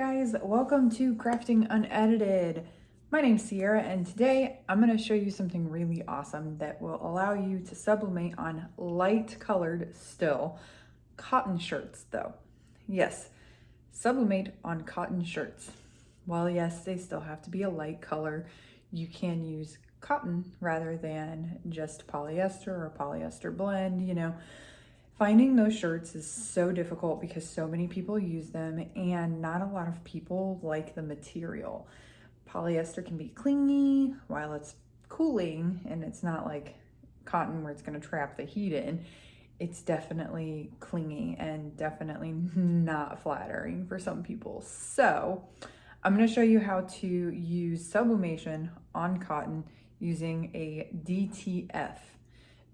guys, welcome to Crafting Unedited. My name's Sierra and today I'm going to show you something really awesome that will allow you to sublimate on light colored still cotton shirts though. Yes, sublimate on cotton shirts. While yes, they still have to be a light color, you can use cotton rather than just polyester or polyester blend, you know. Finding those shirts is so difficult because so many people use them and not a lot of people like the material. Polyester can be clingy while it's cooling and it's not like cotton where it's going to trap the heat in. It's definitely clingy and definitely not flattering for some people. So I'm going to show you how to use sublimation on cotton using a DTF,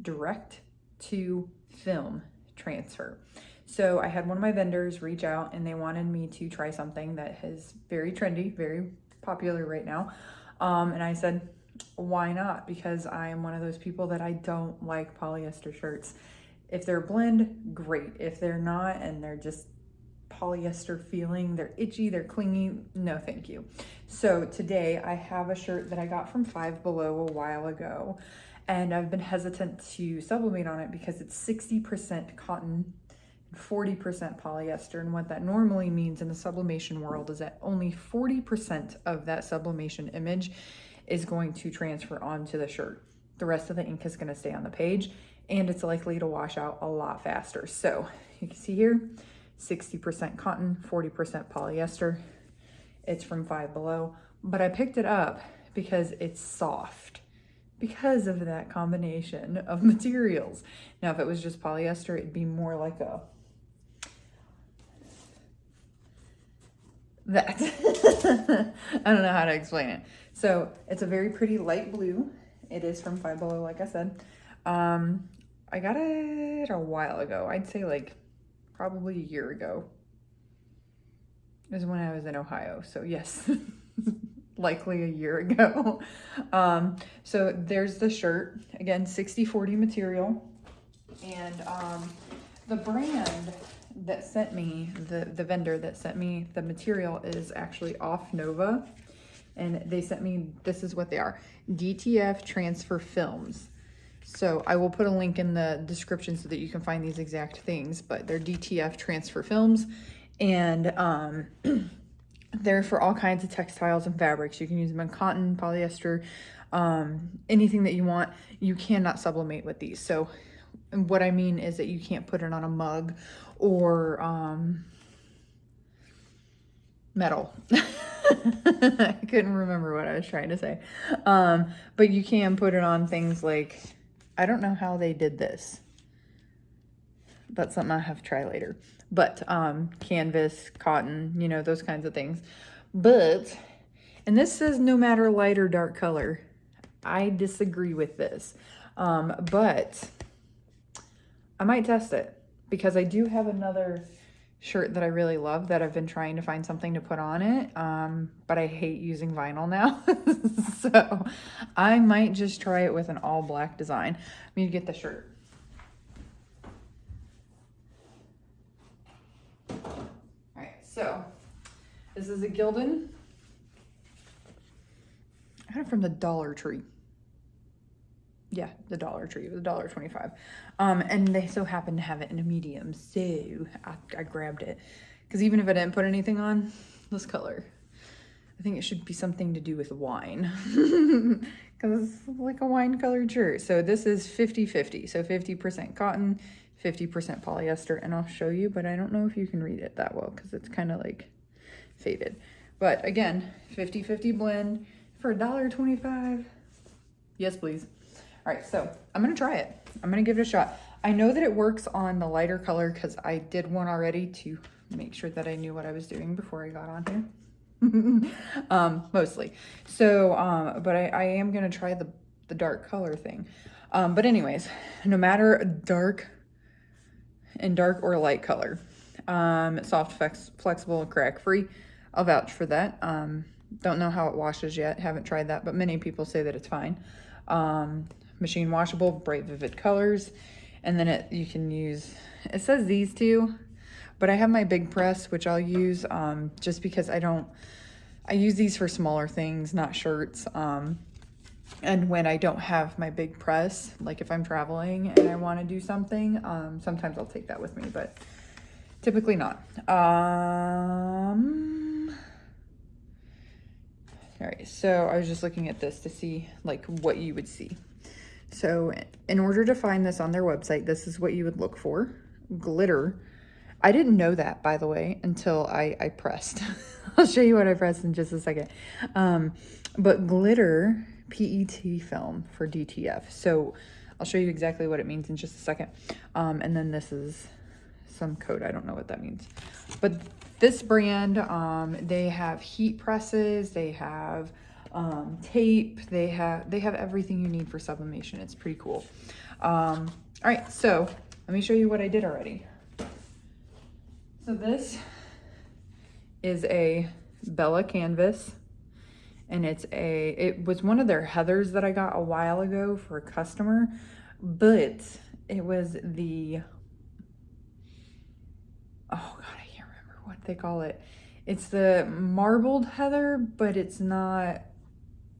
direct to film transfer. So I had one of my vendors reach out and they wanted me to try something that is very trendy, very popular right now. And I said, why not? Because I am one of those people that I don't like polyester shirts. If they're blend, great. If they're not and they're just polyester feeling, they're itchy, they're clingy, no thank you. So today I have a shirt that I got from Five Below a while ago. And I've been hesitant to sublimate on it because it's 60% cotton, 40% polyester. And what that normally means in the sublimation world is that only 40% of that sublimation image is going to transfer onto the shirt. The rest of the ink is going to stay on the page and it's likely to wash out a lot faster. So you can see here, 60% cotton, 40% polyester. It's from Five Below, but I picked it up because it's soft. Because of that combination of materials. Now, if it was just polyester, it'd be more like that. I don't know how to explain it. So it's a very pretty light blue. It is from Five Below, like I said. I got it a while ago. I'd say like probably a year ago. It was when I was in Ohio. So yes. Likely a year ago. So there's the shirt, again, 60/40 material. And the brand that sent me, the vendor that sent me the material is actually OFFNOVA. And they sent me, this is what they are, DTF transfer films. So I will put a link in the description so that you can find these exact things, but they're DTF transfer films. And they're for all kinds of textiles and fabrics. You can use them in cotton, polyester, anything that you want. You cannot sublimate with these. So what I mean is that you can't put it on a mug or metal. I couldn't remember what I was trying to say. But you can put it on things like, I don't know how they did this. That's something I have to try later. But canvas, cotton, you know, those kinds of things. But, and this says no matter light or dark color. I disagree with this. But I might test it because I do have another shirt that I really love that I've been trying to find something to put on it. But I hate using vinyl now. So I might just try it with an all black design. Let me get the shirt. So, this is a Gildan. I got it from the Dollar Tree. Yeah, the Dollar Tree. It was $1.25. And they so happened to have it in a medium, so I grabbed it. Because even if I didn't put anything on, this color, I think it should be something to do with wine. Because it's like a wine colored shirt. So this is 50-50. So 50% cotton, 50% polyester, and I'll show you, but I don't know if you can read it that well because it's kind of like faded. But again, 50-50 blend for $1.25. Yes, please. All right, so I'm gonna try it. I'm gonna give it a shot. I know that it works on the lighter color because I did one already to make sure that I knew what I was doing before I got on here. Mostly. So, but I am gonna try the dark color thing. But anyways, no matter dark or light color, soft, flexible, and crack free, I'll vouch for that. Don't know how it washes yet, haven't tried that, but many people say that it's fine. Machine washable, bright vivid colors, and then you can use, it says these two, but I have my big press, which I'll use just because I use these for smaller things, not shirts. And when I don't have my big press, like if I'm traveling and I want to do something, sometimes I'll take that with me, but typically not. All right, so I was just looking at this to see like what you would see. So in order to find this on their website, this is what you would look for. Glitter. I didn't know that, by the way, until I pressed. I'll show you what I pressed in just a second. But glitter PET film for DTF. So I'll show you exactly what it means in just a second. And then this is some code. I don't know what that means. But this brand, they have heat presses, they have tape, they have everything you need for sublimation. It's pretty cool. All right, so let me show you what I did already. So this is a Bella canvas, and it was one of their heathers that I got a while ago for a customer, but it was the, oh God, I can't remember what they call it. It's the marbled heather, but it's not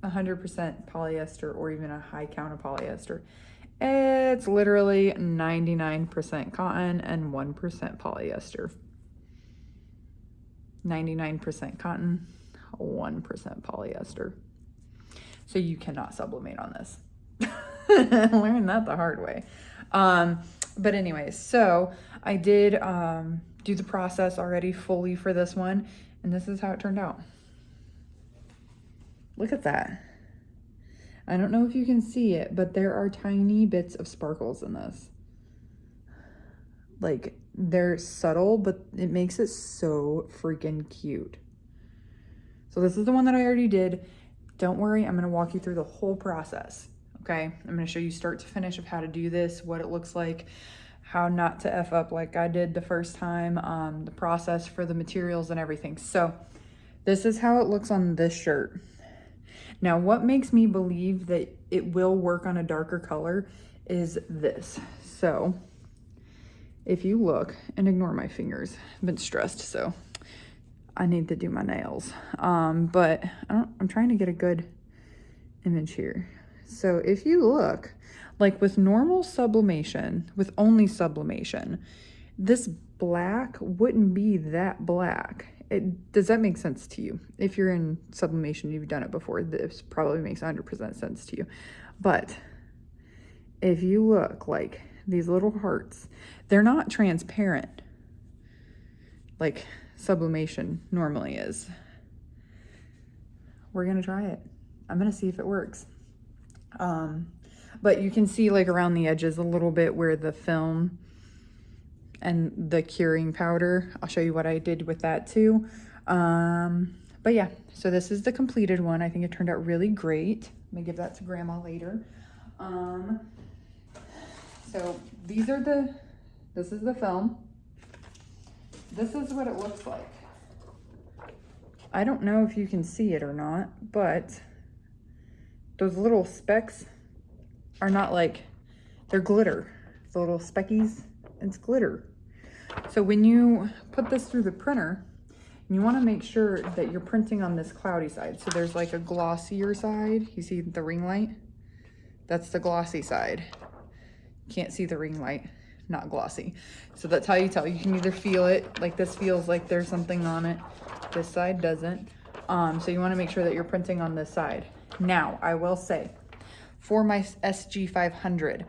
100% polyester or even a high count of polyester. It's literally 99% cotton and 1% polyester. 99% cotton, 1% polyester. So you cannot sublimate on this. Learned that the hard way. But anyways, so I did do the process already fully for this one, and this is how it turned out. Look at that. I don't know if you can see it, but there are tiny bits of sparkles in this. Like, they're subtle, but it makes it so freaking cute. So this is the one that I already did. Don't worry, I'm gonna walk you through the whole process, okay? I'm gonna show you start to finish of how to do this, what it looks like, how not to F up like I did the first time, the process for the materials and everything. So this is how it looks on this shirt. Now, what makes me believe that it will work on a darker color is this. So if you look, and ignore my fingers, I've been stressed, so I need to do my nails. But I'm trying to get a good image here. So if you look, like with normal sublimation, with only sublimation, this black wouldn't be that black. Does that make sense to you? If you're in sublimation, you've done it before, this probably makes 100% sense to you. But if you look, like these little hearts, they're not transparent like sublimation normally is. We're gonna try it. I'm gonna see if it works. But you can see like around the edges a little bit where the film and the curing powder, I'll show you what I did with that too. But yeah, so this is the completed one. I think it turned out really great. I'm gonna give that to grandma later. So this is the film. This is what it looks like. I don't know if you can see it or not, but those little specks are not like, they're glitter. The little speckies, it's glitter. So when you put this through the printer, you want to make sure that you're printing on this cloudy side. So there's like a glossier side. You see the ring light? That's the glossy side. Can't see the ring light, not glossy. So that's how you tell. You can either feel it, like this feels like there's something on it. This side doesn't. So you want to make sure that you're printing on this side. Now, I will say, for my SG500,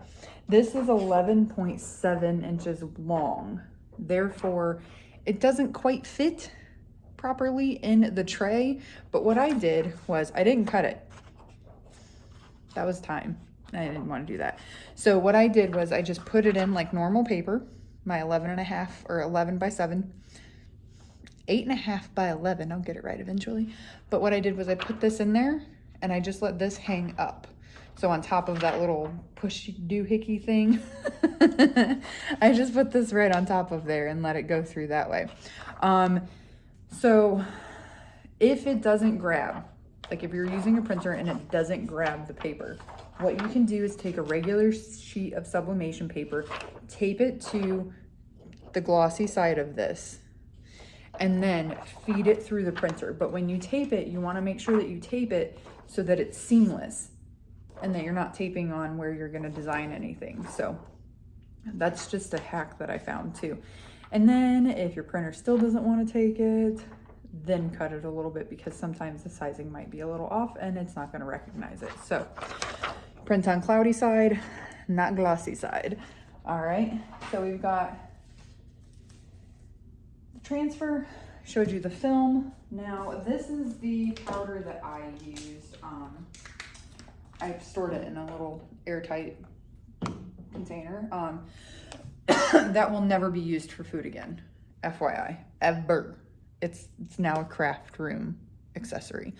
this is 11.7 inches long. Therefore, it doesn't quite fit properly in the tray. But what I did was I didn't cut it. That was time. I didn't want to do that. So what I did was I just put it in like normal paper, my 11.5 or 11 by 7, 8.5 by 11. I'll get it right eventually. But what I did was I put this in there and I just let this hang up. So on top of that little push doohickey thing, I just put this right on top of there and let it go through that way. So if it doesn't grab, like if you're using a printer and it doesn't grab the paper, what you can do is take a regular sheet of sublimation paper, tape it to the glossy side of this and then feed it through the printer. But when you tape it, you want to make sure that you tape it so that it's seamless and that you're not taping on where you're going to design anything. So that's just a hack that I found too. And then if your printer still doesn't want to take it, then cut it a little bit, because sometimes the sizing might be a little off and it's not going to recognize it. So print on cloudy side, not glossy side. All right, so we've got the transfer, showed you the film. Now this is the powder that I used. I stored it in a little airtight container. That will never be used for food again, FYI, ever. It's now a craft room accessory.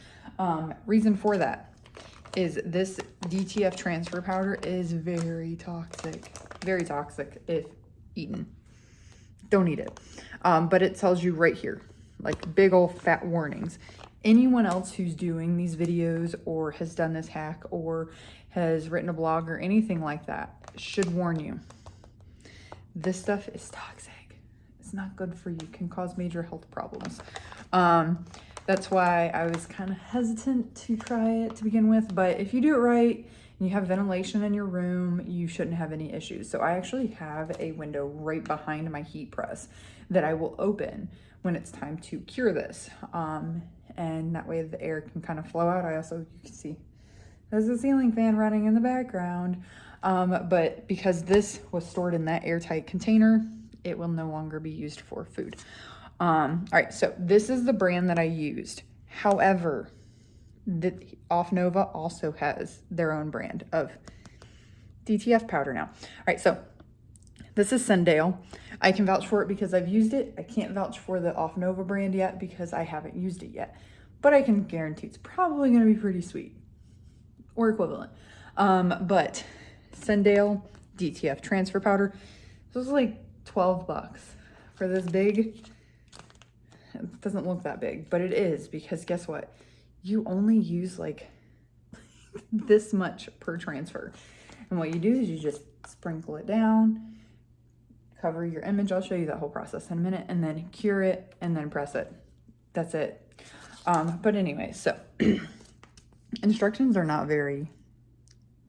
Reason for that is this DTF transfer powder is very toxic if eaten. Don't eat it. But it tells you right here, like big old fat warnings. Anyone else who's doing these videos or has done this hack or has written a blog or anything like that should warn you. This stuff is toxic. It's not good for you. It can cause major health problems. That's why I was kind of hesitant to try it to begin with. But if you do it right and you have ventilation in your room, you shouldn't have any issues. So I actually have a window right behind my heat press that I will open when it's time to cure this. And that way the air can kind of flow out. I also, you can see there's a ceiling fan running in the background. But because this was stored in that airtight container, it will no longer be used for food. All right, so this is the brand that I used. However, the OFFNOVA also has their own brand of DTF powder now. All right, so this is Sendale. I can vouch for it because I've used it. I can't vouch for the OFFNOVA brand yet because I haven't used it yet. But I can guarantee it's probably gonna be pretty sweet or equivalent. But Sendale DTF transfer powder, this was like 12 bucks for this big. It doesn't look that big, but it is, because guess what? You only use like this much per transfer. And what you do is you just sprinkle it down, cover your image. I'll show you that whole process in a minute, and then cure it and then press it. That's it. But anyway, so instructions are not very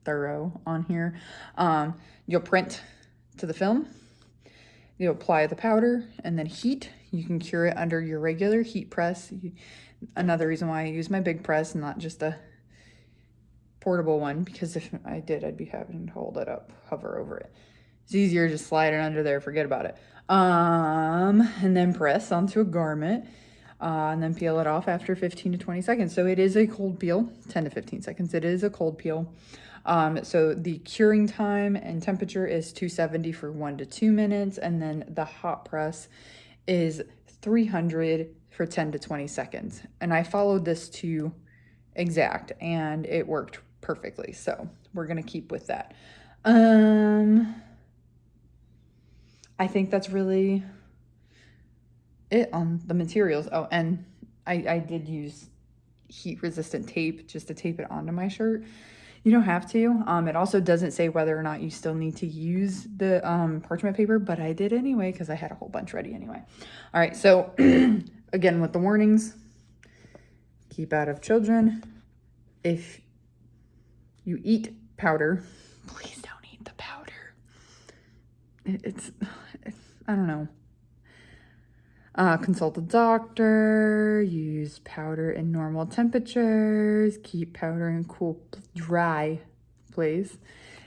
thorough on here. You'll print to the film, you apply the powder and then heat. You can cure it under your regular heat press. Another reason why I use my big press and not just a portable one, because if I did, I'd be having to hold it up, hover over it. It's easier to just slide it under there, forget about it. And then press onto a garment, and then peel it off after 15 to 20 seconds. So it is a cold peel, 10 to 15 seconds. It is a cold peel. So the curing time and temperature is 270 for 1 to 2 minutes. And then the hot press is 300 for 10 to 20 seconds. And I followed this to exact and it worked perfectly. So we're going to keep with that. I think that's really it on the materials. Oh, and I did use heat resistant tape just to tape it onto my shirt. You don't have to. It also doesn't say whether or not you still need to use the parchment paper, but I did anyway because I had a whole bunch ready anyway. All right, so again with the warnings, keep out of children. If you eat powder, please don't eat the powder. It's I don't know. Consult a doctor, use powder in normal temperatures, keep powder in cool, dry place.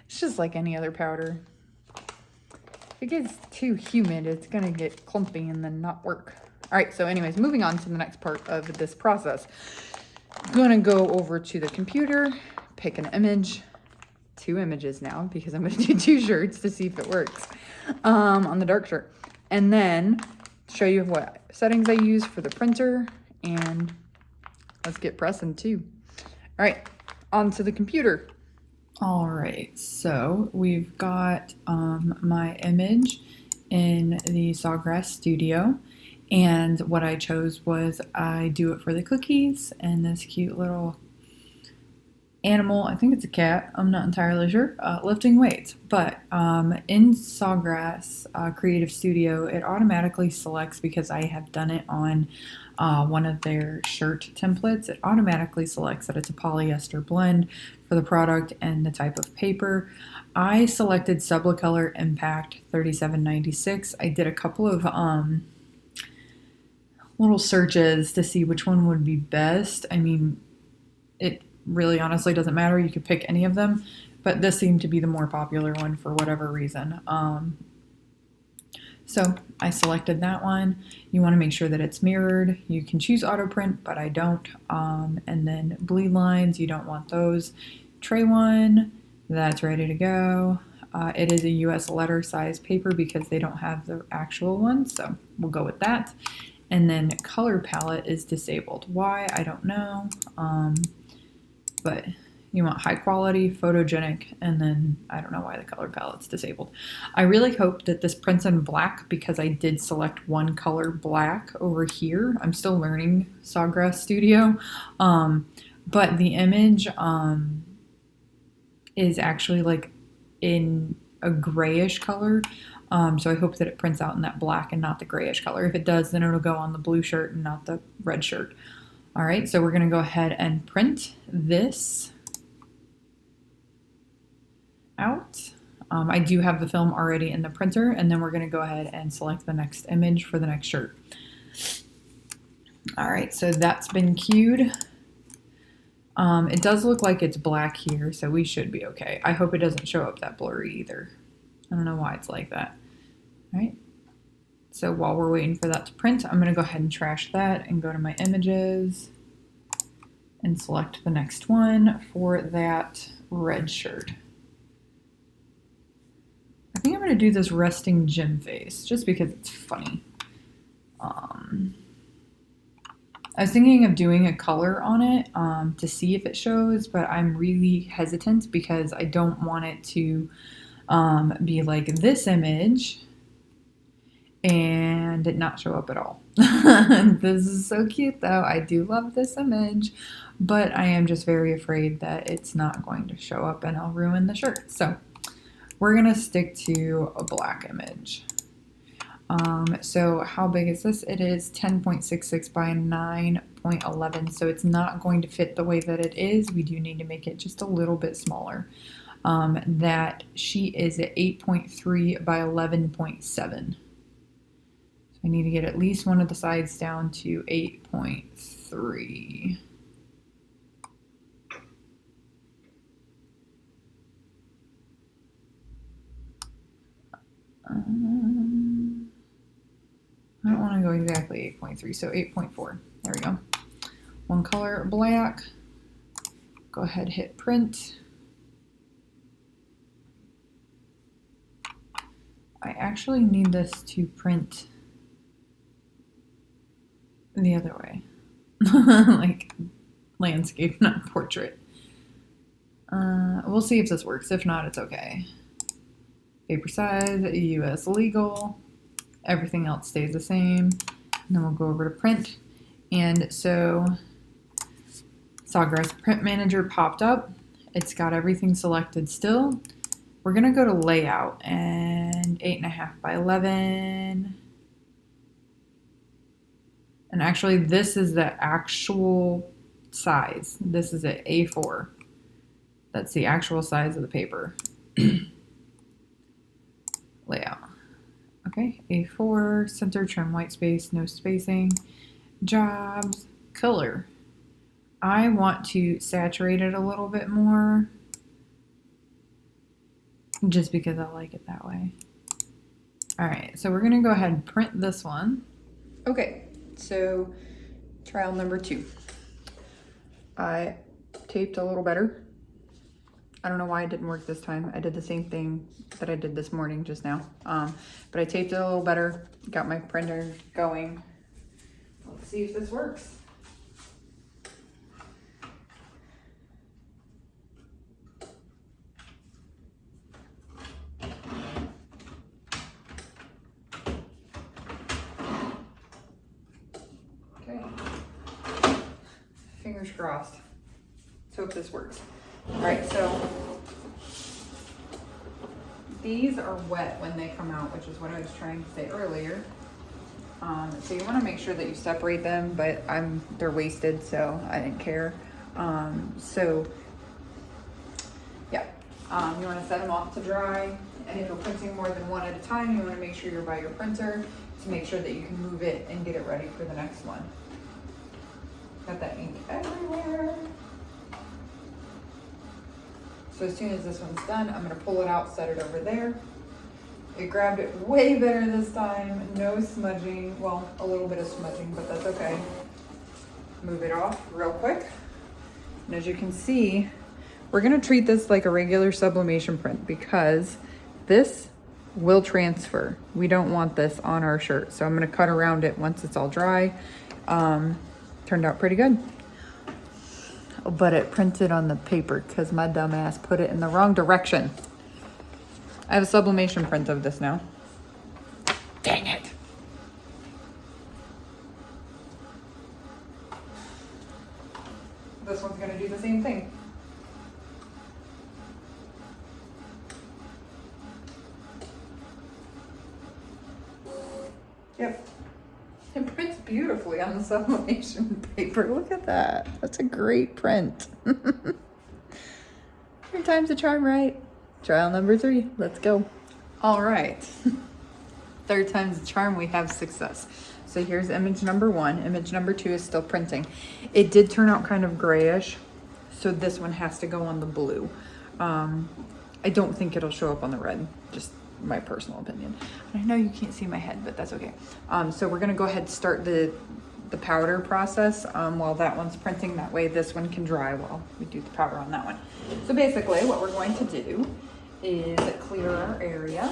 It's just like any other powder. If it gets too humid, it's gonna get clumpy and then not work. All right, so anyways, moving on to the next part of this process. Gonna go over to the computer, pick an image, 2 images now, because I'm gonna do 2 shirts to see if it works on the dark shirt. And then show you what settings I use for the printer, and let's get pressing too. All right, onto the computer. All right, so we've got my image in the Sawgrass Studio, and what I chose was I do it for the cookies and this cute little animal, I think it's a cat, I'm not entirely sure, lifting weights. But in Sawgrass Creative Studio, it automatically selects, because I have done it on one of their shirt templates, it automatically selects that it's a polyester blend for the product and the type of paper. I selected Sublicolor Impact 3796. I did a couple of little searches to see which one would be best. I mean, it really honestly doesn't matter. You could pick any of them, but this seemed to be the more popular one for whatever reason. So I selected that one. You want to make sure that it's mirrored. You can choose auto print, but I don't. And then bleed lines, you don't want those. Tray one, that's ready to go. It is a US letter size paper because they don't have the actual one, so we'll go with that. And then color palette is disabled. Why? I don't know. But you want high quality, photogenic, and then I don't know why the color palette's disabled. I really hope that this prints in black because I did select one color black over here. I'm still learning Sawgrass Studio. But the image is actually like in a grayish color. So I hope that it prints out in that black and not the grayish color. If it does, then it'll go on the blue shirt and not the red shirt. All right, so we're gonna go ahead and print this out. I do have the film already in the printer, and then we're gonna go ahead and select the next image for the next shirt. All right, so that's been queued. It does look like it's black here, so we should be okay. I hope it doesn't show up that blurry either. I don't know why it's like that. All right. So while we're waiting for that to print, I'm gonna go ahead and trash that and go to my images and select the next one for that red shirt. I think I'm gonna do this resting gym face just because it's funny. I was thinking of doing a color on it to see if it shows, but I'm really hesitant because I don't want it to be like this image and it not show up at all. This is so cute though. I do love this image, but I am just very afraid that it's not going to show up and I'll ruin the shirt. So we're gonna stick to a black image. So how big is this? It is 10.66 by 9.11. So it's not going to fit the way that it is. We do need to make it just a little bit smaller. That sheet is at 8.3 by 11.7. I need to get at least one of the sides down to 8.3. I don't want to go exactly 8.3, so 8.4. There we go. One color, black. Go ahead, hit print. I actually need this to print the other way. Like landscape, not portrait. We'll see if this works. If not, it's okay. Paper size, US legal. Everything else stays the same. And then we'll go over to print. And so Sawgrass Print Manager popped up. It's got everything selected still. We're gonna go to layout and 8.5 by 11. And actually this is the actual size. This is at A4. That's the actual size of the paper. Layout. Okay, A4, center, trim, white space, no spacing. Jobs, color. I want to saturate it a little bit more just because I like it that way. All right, so we're gonna go ahead and print this one. Okay, so trial number 2. I taped a little better. I don't know why it didn't work this time. I did the same thing that I did this morning just now. But I taped it a little better, got my printer going. Let's see if this works. Okay, fingers crossed. Let's hope this works. All right, so these are wet when they come out, which is what I was trying to say earlier. So you want to make sure that you separate them, but they're wasted, so I didn't care. So yeah, you want to set them off to dry, and if you're printing more than one at a time, you want to make sure you're by your printer to make sure that you can move it and get it ready for the next one. Got that ink everywhere. So as soon as this one's done, I'm going to pull it out, set it over there. It grabbed it way better this time. No smudging. Well, a little bit of smudging, but that's okay. Move it off real quick. And as you can see, we're going to treat this like a regular sublimation print because this will transfer. We don't want this on our shirt. So I'm going to cut around it once it's all dry. Turned out pretty good. But it printed on the paper because my dumb ass put it in the wrong direction. I have a sublimation print of this now. Dang it. This one's gonna do the same thing. Yep. It prints beautifully on the sublimation paper. Look at that. That's a great print. Third time's a charm, right? Trial number 3. Let's go. All right. Third time's a charm. We have success. So here's image number 1. Image number 2 is still printing. It did turn out kind of grayish, so this one has to go on the blue. I don't think it'll show up on the red. Just my personal opinion. I know you can't see my head, but that's okay. So we're gonna go ahead and start the powder process while that one's printing. That way this one can dry while we do the powder on that one. So basically what we're going to do is clear our area,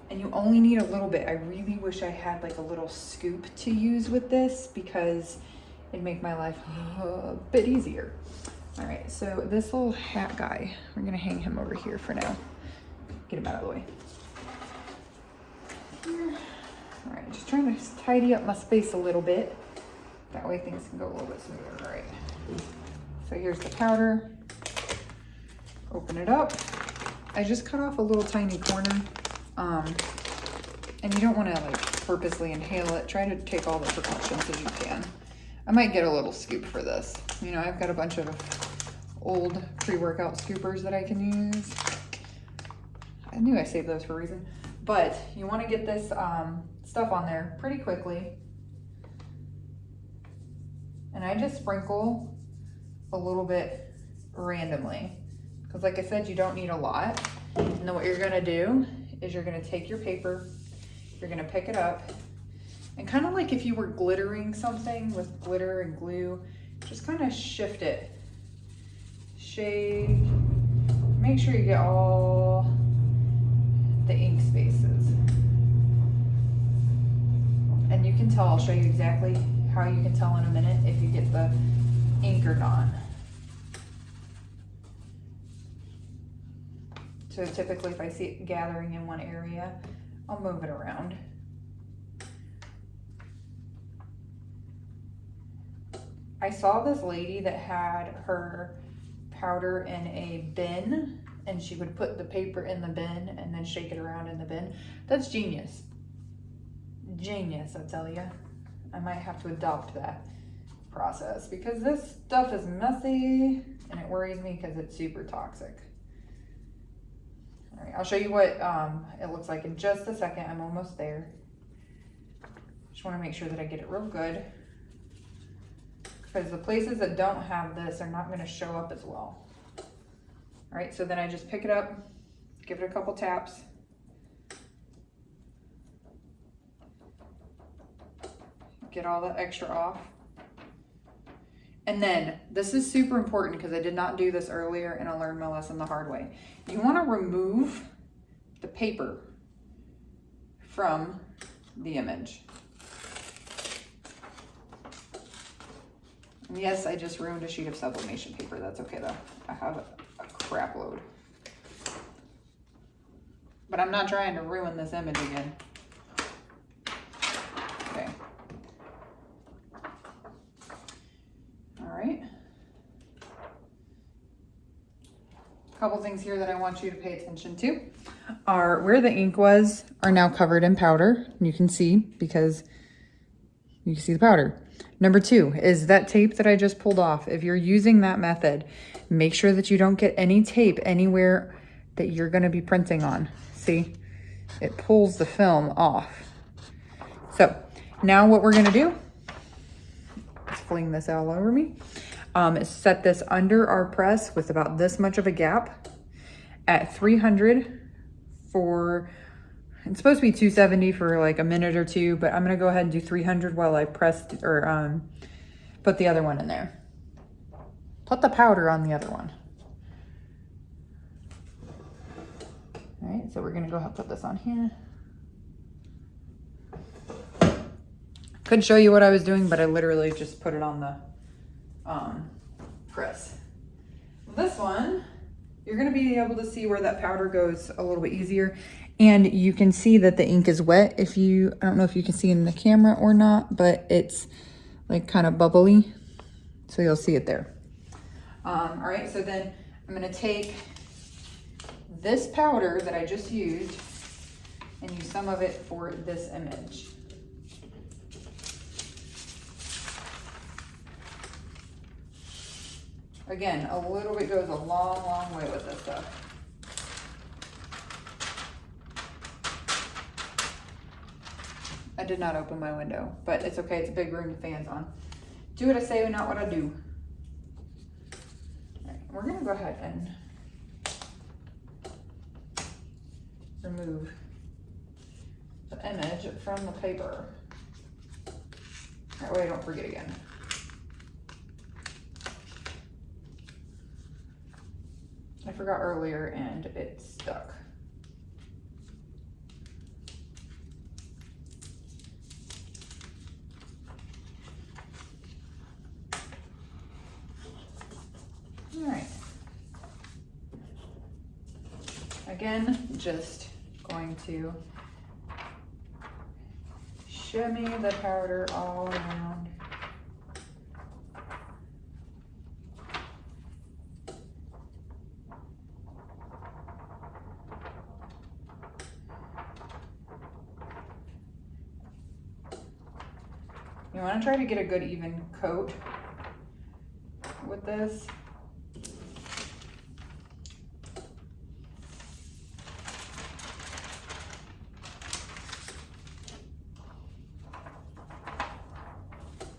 and you only need a little bit. I really wish I had like a little scoop to use with this because it'd make my life a bit easier. All right, so this little hat guy, we're gonna hang him over here for now. Get him out of the way. Here. All right, just trying to tidy up my space a little bit. That way things can go a little bit smoother. All right, so here's the powder. Open it up. I just cut off a little tiny corner. And you don't want to like purposely inhale it. Try to take all the precautions as you can. I might get a little scoop for this. You know, I've got a bunch of old pre-workout scoopers that I can use. I knew I saved those for a reason. But you want to get this stuff on there pretty quickly. And I just sprinkle a little bit randomly. Because like I said, you don't need a lot. And then what you're gonna do is you're gonna take your paper, you're gonna pick it up, and kind of like if you were glittering something with glitter and glue, just kind of shift it. Shake, make sure you get all the ink spaces. And you can tell, I'll show you exactly how you can tell in a minute if you get the ink or not. So typically if I see it gathering in one area, I'll move it around. I saw this lady that had her powder in a bin, and she would put the paper in the bin and then shake it around in the bin. That's genius. Genius, I tell you. I might have to adopt that process because this stuff is messy and it worries me because it's super toxic. All right, I'll show you what it looks like in just a second. I'm almost there. Just want to make sure that I get it real good because the places that don't have this are not going to show up as well. All right, so then I just pick it up, give it a couple taps. Get all the extra off. And then, this is super important because I did not do this earlier and I learned my lesson the hard way. You want to remove the paper from the image. And yes, I just ruined a sheet of sublimation paper. That's okay though. I have a crap load. But I'm not trying to ruin this image again. Okay. All right. couple things here that I want you to pay attention to are where the ink was are now covered in powder. You can see because you can see the powder. Number 2 is that tape that I just pulled off. If you're using that method, make sure that you don't get any tape anywhere that you're going to be printing on. See, it pulls the film off. So now what we're going to do, let's fling this all over me, is set this under our press with about this much of a gap at 300 for, it's supposed to be 270 for like a minute or two, but I'm gonna go ahead and do 300 while I press or put the other one in there. Put the powder on the other one. All right, so we're gonna go ahead and put this on here. Could show you what I was doing, but I literally just put it on the press. This one, you're gonna be able to see where that powder goes a little bit easier. And you can see that the ink is wet. If you, I don't know if you can see in the camera or not, but it's like kind of bubbly. So you'll see it there. All right, so then I'm gonna take this powder that I just used and use some of it for this image. Again, a little bit goes a long, long way with this stuff. I did not open my window, but it's okay. It's a big room, the fan's on. Do what I say, not what I do. All right, we're gonna go ahead and remove the image from the paper. That way I don't forget again. I forgot earlier and it stuck. All right. Again, just going to shimmy the powder all around. You want to try to get a good even coat with this.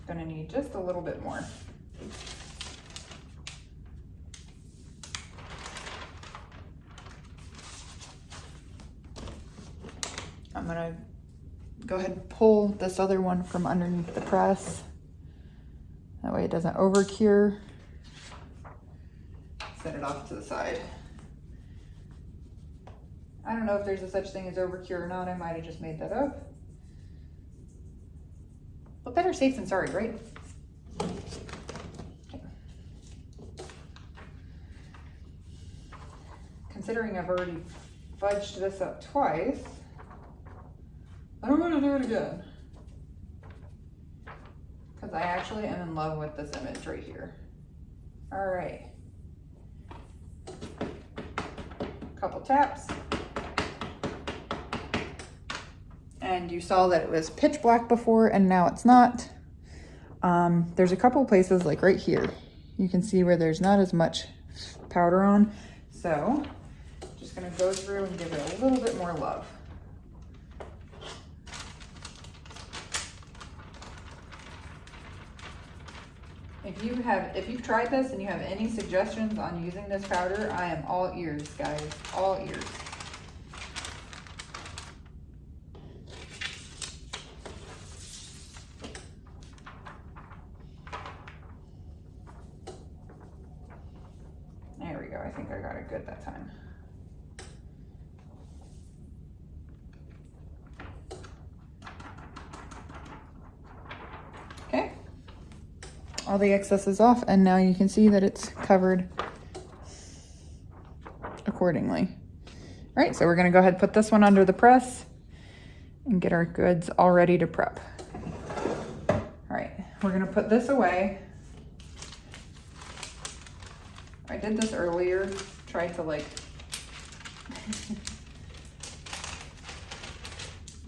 Gonna need just a little bit more. I'm gonna go ahead and pull this other one from underneath the press. That way it doesn't over cure. Set it off to the side. I don't know if there's a such thing as over cure or not. I might have just made that up. But better safe than sorry, right? Okay. Considering I've already fudged this up twice, I don't want to do it again. Because I actually am in love with this image right here. All right. Couple taps. And you saw that it was pitch black before and now it's not. There's a couple places like right here. You can see where there's not as much powder on. So just gonna go through and give it a little bit more love. If you've tried this and you have any suggestions on using this powder, I am all ears, guys, all ears. There we go, I think I got it good that time. Okay. All the excess is off, and now you can see that it's covered accordingly. All right, so we're gonna go ahead and put this one under the press and get our goods all ready to prep. All right, we're gonna put this away. I did this earlier, tried to like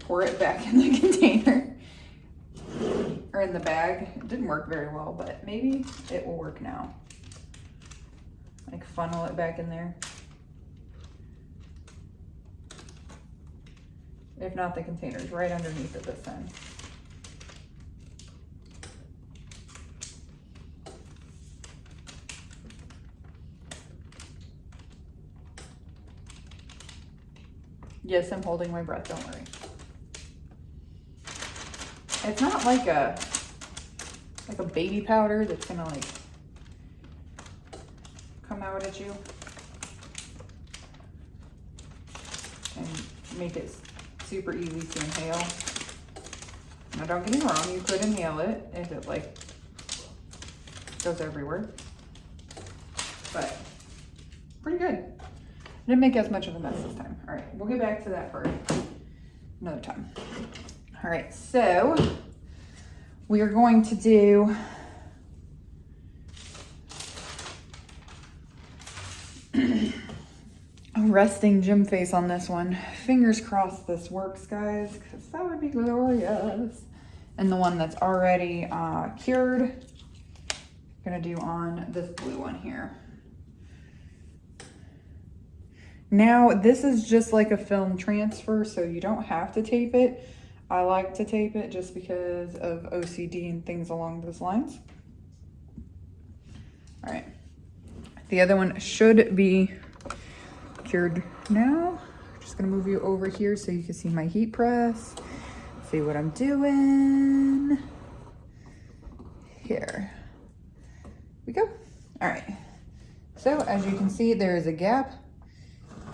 pour it back in the container or in the bag. It didn't work very well, but maybe it will work now. Like funnel it back in there. If not, the container's right underneath it this time. Yes, I'm holding my breath, don't worry. It's not like a baby powder that's gonna like come out at you and make it super easy to inhale. Now don't get me wrong, you could inhale it if it like goes everywhere, but pretty good. Didn't make as much of a mess this time. All right, we'll get back to that for another time. All right, so we are going to do a resting gym face on this one. Fingers crossed this works, guys, because that would be glorious. And the one that's already cured, I'm gonna do on this blue one here. Now, this is just like a film transfer, so you don't have to tape it. I like to tape it just because of OCD and things along those lines. All right. The other one should be cured now. I'm just gonna move you over here so you can see my heat press. See what I'm doing. Here we go. All right. So as you can see, there is a gap.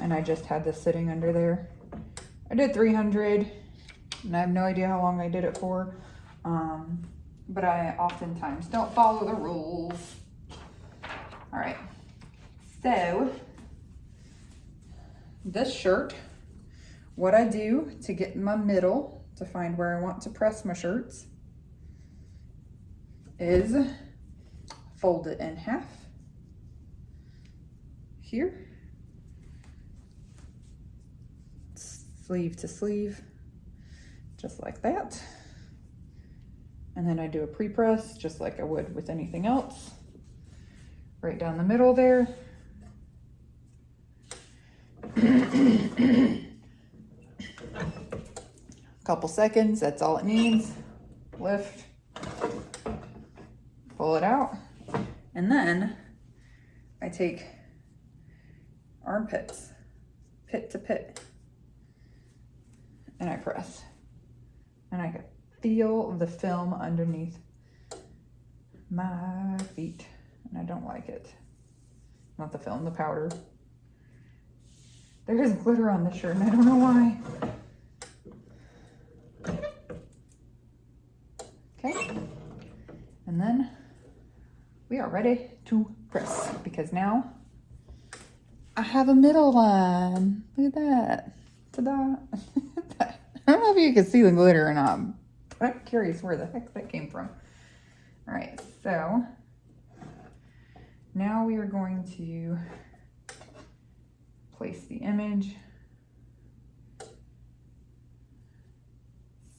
And I just had this sitting under there. I did 300, and I have no idea how long I did it for. But I oftentimes don't follow the rules. All right, so this shirt, what I do to get my middle, to find where I want to press my shirts, is fold it in half here. Sleeve to sleeve, just like that. And then I do a pre-press just like I would with anything else. Right down the middle there. Couple seconds, that's all it needs. Lift, pull it out. And then I take armpits, pit to pit. And I press, and I can feel the film underneath my feet, and I don't like it. Not the film, the powder. There is glitter on this shirt, and I don't know why. Okay, and then we are ready to press, because now I have a middle line. Look at that. Ta-da. I don't know if you can see the glitter or not, but I'm curious where the heck that came from. All right, so now we are going to place the image,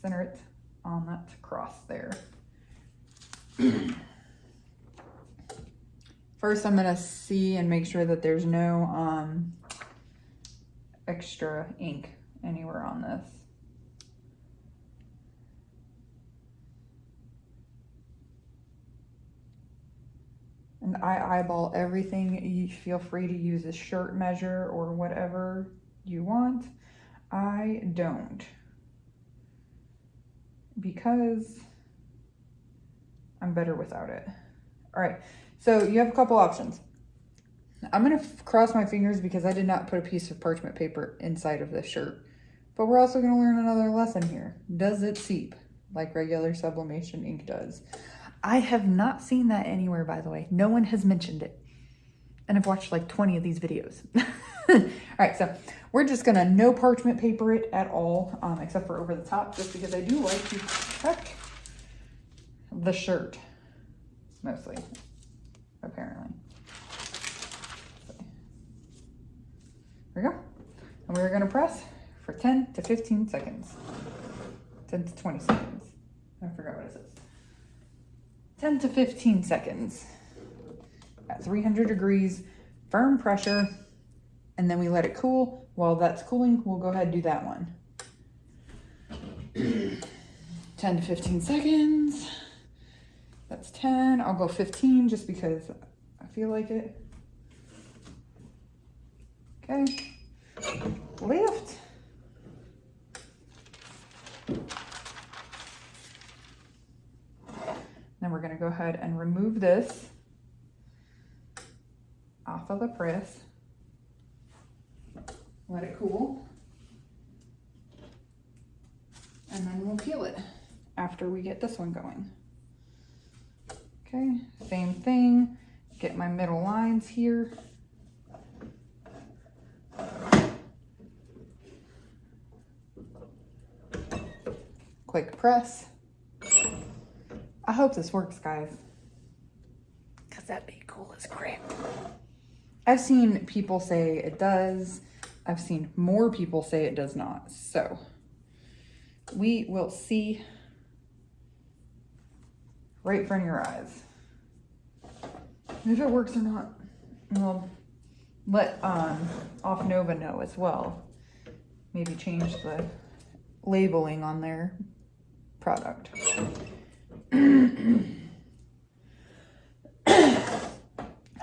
center it on that cross there. First, I'm gonna see and make sure that there's no extra ink anywhere on this. And I eyeball everything. You feel free to use a shirt measure or whatever you want. I don't, because I'm better without it. All right, so you have a couple options. I'm gonna cross my fingers because I did not put a piece of parchment paper inside of this shirt. But we're also gonna learn another lesson here. Does it seep like regular sublimation ink does? I have not seen that anywhere, by the way. No one has mentioned it. And I've watched like 20 of these videos. All right, so we're just gonna no parchment paper it at all, except for over the top, just because I do like to protect the shirt, mostly, apparently. There we go. And we're gonna press for 10 to 15 seconds. 10 to 20 seconds. I forgot what it says. 10 to 15 seconds at 300 degrees, firm pressure, and then we let it cool. While that's cooling, we'll go ahead and do that one. 10 to 15 seconds. That's 10. I'll go 15 just because I feel like it. Okay. Lift. Then we're going to go ahead and remove this off of the press. Let it cool. And then we'll peel it after we get this one going. Okay, same thing. Get my middle lines here. Quick press. I hope this works, guys, because that'd be cool as crap. I've seen people say it does. I've seen more people say it does not. So we will see right in front of your eyes. If it works or not, we'll let OFFNOVA know as well. Maybe change the labeling on their product.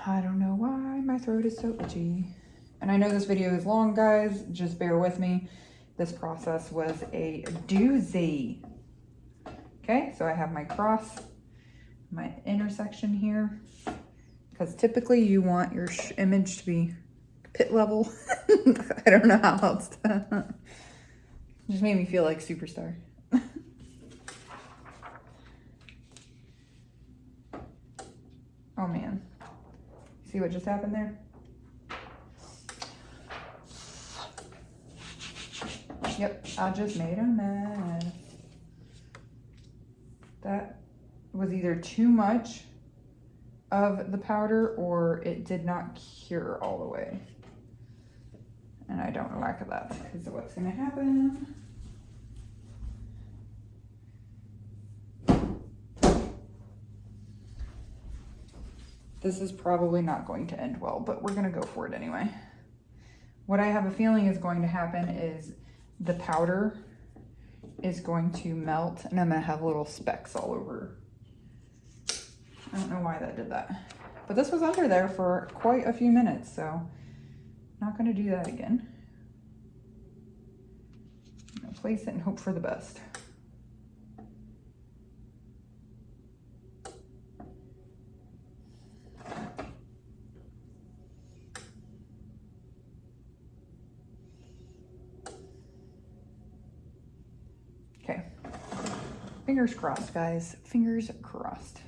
I don't know why my throat is so itchy. And I know this video is long, guys. Just bear with me. This process was a doozy. Okay, so I have my cross, my intersection here, because typically you want your image to be pit level. I don't know how else to. Just made me feel like Superstar. Oh man, see what just happened there? Yep, I just made a mess. That was either too much of the powder or it did not cure all the way. And I don't like that because of what's gonna happen. This is probably not going to end well, but we're gonna go for it anyway. What I have a feeling is going to happen is the powder is going to melt and I'm gonna have little specks all over. I don't know why that did that. But this was under there for quite a few minutes, so not gonna do that again. I'm gonna place it and hope for the best. Okay, fingers crossed, guys, fingers crossed.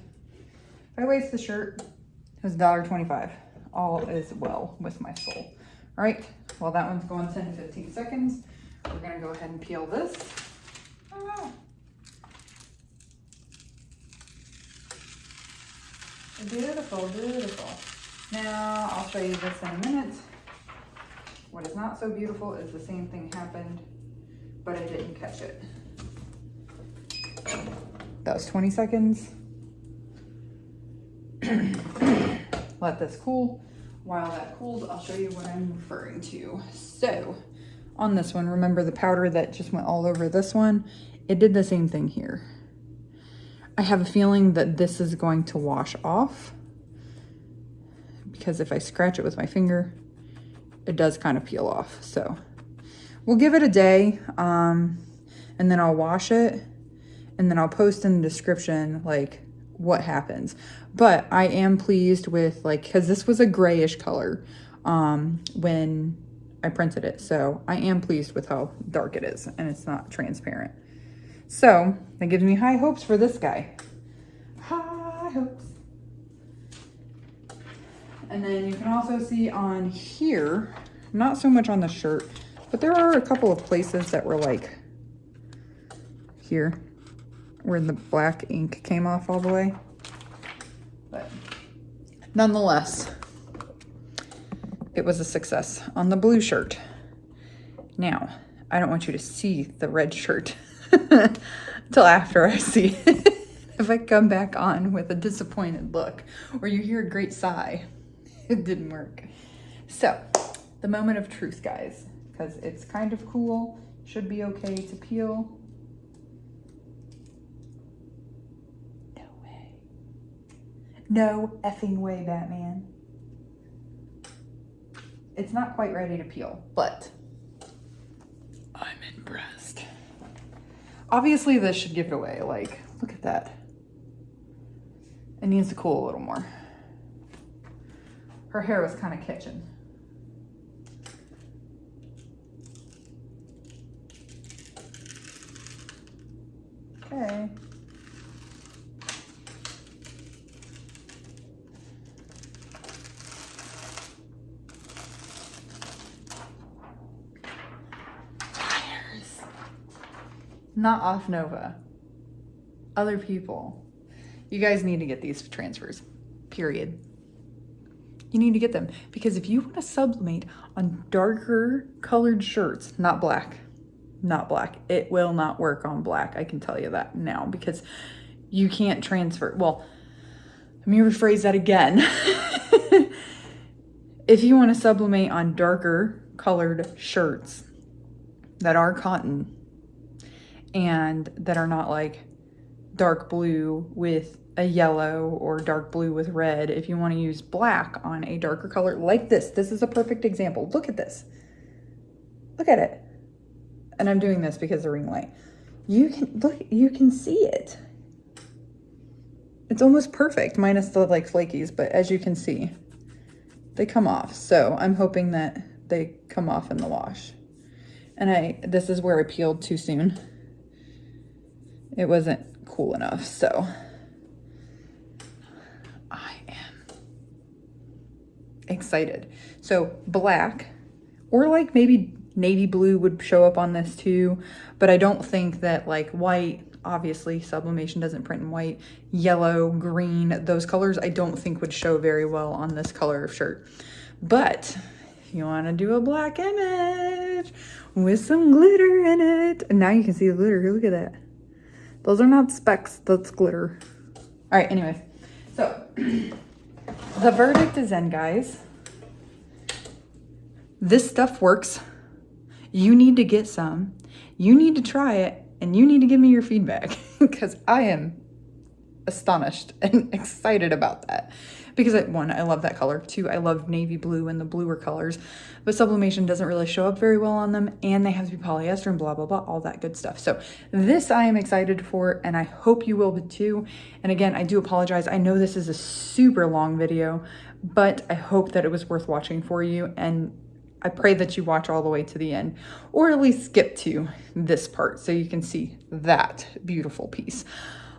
If I waste the shirt, it was $1.25. All is well with my soul. All right, well, that one's going 10 to 15 seconds. We're gonna go ahead and peel this. Oh, wow. Beautiful, beautiful. Now, I'll show you this in a minute. What is not so beautiful is the same thing happened, but I didn't catch it. That was 20 seconds. Let this cool. While that cools, I'll show you what I'm referring to. So on this one, remember the powder that just went all over this one? It did the same thing here. I have a feeling that this is going to wash off because if I scratch it with my finger, it does kind of peel off. So we'll give it a day and then I'll wash it and then I'll post in the description like what happens. But I am pleased with, like, because this was a grayish color when I printed it, so I am pleased with how dark it is and it's not transparent. So that gives me high hopes for this guy. High hopes. And then you can also see on here, not so much on the shirt, but there are a couple of places that were like here where the black ink came off all the way. But nonetheless, it was a success on the blue shirt. Now, I don't want you to see the red shirt until after I see it. If I come back on with a disappointed look or you hear a great sigh, it didn't work. So, the moment of truth, guys, because it's kind of cool, should be okay to peel. No way. No effing way, Batman. It's not quite ready to peel, but I'm impressed. Obviously, this should give it away. Like, look at that. It needs to cool a little more. Her hair was kind of catching. Okay. Not OFFNOVA. Other people. You guys need to get these transfers. Period. You need to get them. Because if you want to sublimate on darker colored shirts, not black. Not black. It will not work on black. I can tell you that now. Because you can't transfer. Well, let me rephrase that again. If you want to sublimate on darker colored shirts that are cotton, and that are not like dark blue with a yellow or dark blue with red. If you want to use black on a darker color like this is a perfect example. Look at this. Look at it. And I'm doing this because of the ring light. You can look, you can see it. It's almost perfect minus the like flakies, but as you can see, they come off. So I'm hoping that they come off in the wash. And this is where I peeled too soon. It wasn't cool enough, so I am excited. So black, or like maybe navy blue would show up on this too, but I don't think that like white, obviously sublimation doesn't print in white, yellow, green, those colors I don't think would show very well on this color of shirt. But if you want to do a black image with some glitter in it, and now you can see the glitter, look at that. Those are not specks, that's glitter. All right, anyways. So, the verdict is in, guys. This stuff works. You need to get some. You need to try it, and you need to give me your feedback because I am astonished and excited about that. Because one, I love that color. Two, I love navy blue and the bluer colors, but sublimation doesn't really show up very well on them, and they have to be polyester and blah, blah, blah, all that good stuff. So this I am excited for, and I hope you will be too. And again, I do apologize. I know this is a super long video, but I hope that it was worth watching for you, and I pray that you watch all the way to the end, or at least skip to this part so you can see that beautiful piece.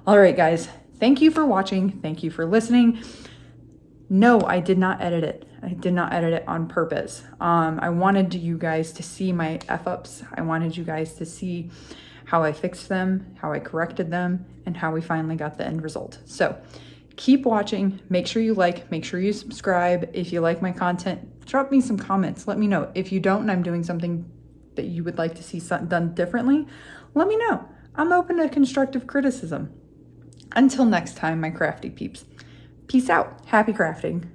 All right, guys, thank you for watching. Thank you for listening. No, I did not edit it. I did not edit it on purpose. I wanted you guys to see my F-ups. I wanted you guys to see how I fixed them, how I corrected them, and how we finally got the end result. So keep watching. Make sure you like, make sure you subscribe. If you like my content, drop me some comments. Let me know. If you don't and I'm doing something that you would like to see done differently, let me know. I'm open to constructive criticism. Until next time, my crafty peeps. Peace out. Happy crafting.